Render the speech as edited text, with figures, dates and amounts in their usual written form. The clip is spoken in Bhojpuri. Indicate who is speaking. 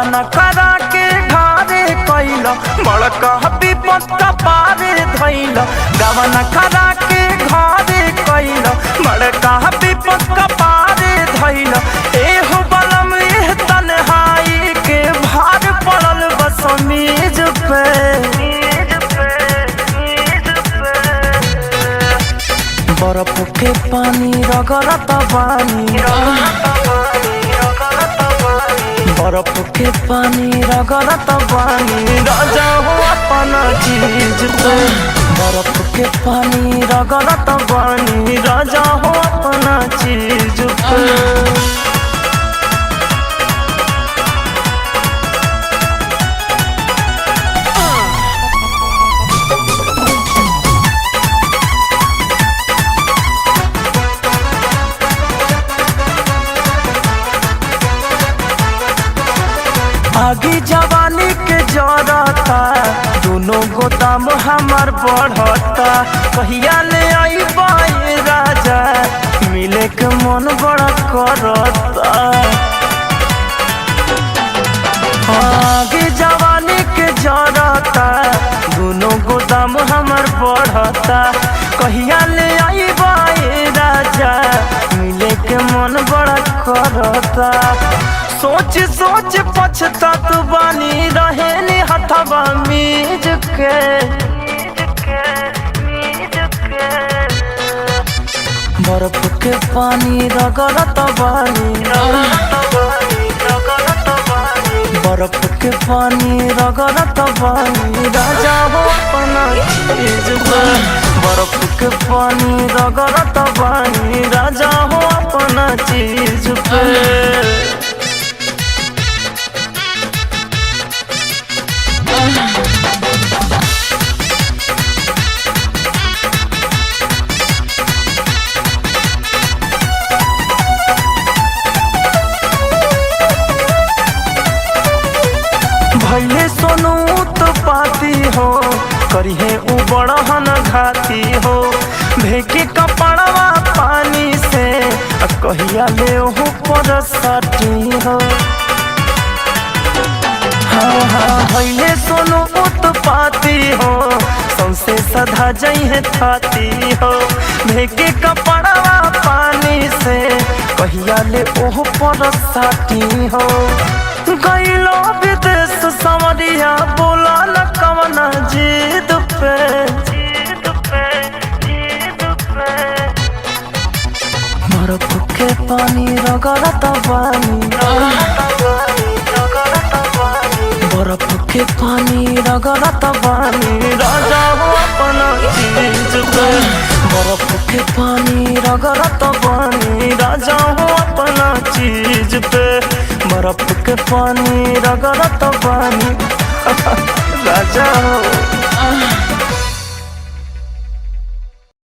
Speaker 1: गवाना करा के घारे कैल बड़का विपत पारे धैल गवाना करा के घारे कैल बड़का विपत पारे धैल एहो बलम एह तन्हाई के भार पड़ल बस मेज पे बर्फ के पानी रगड़त बानी बर्फ के पानी रगड़त बानी राजा हो अपना चीज पे बर्फ के पानी रगड़त बानी राजा हो अपना चीज पे। आगे जवानी के जरता दोनों गोदाम हमार बढ़ता कहिया ले आई बाई राजा मिले के मन बड़ा करता आगे जवानी के जरता दोनों गोदाम हमार बढ़ता कहिया ले आई बाई राजा मिले के मन बड़ा करता सोच सोच पछतात बानी रहे नी हथवा मीज के बर्फ के पानी रगड़त बानी बर्फ के पानी रगड़त बानी राजा हो अपना चीज पे बर्फ के पानी रगड़त बानी राजा हो अपना चीज पे। भैले सोनू तो पाती हो करिहे उ बड़हन घाती हो भेके कपड़वा पानी से कहिया ले हो पर सटी हो हाँ भैले सोनू उत्पाती हो सौसे सधा जइहे थाती हो भेके कपड़वा पानी से कहिया ले ओह पर साटी हो गईलो विदेश समरिया बोला न कवना जीद पे बर्फ के पानी रगड़त बानी बर्फ के पानी रगड़त बानी राजा हो अपना चीज पे बर्फ के पानी रगड़त बानी राजा हो अपना चीज पे बर्फ के पानी रगड़त बानी राजा हो।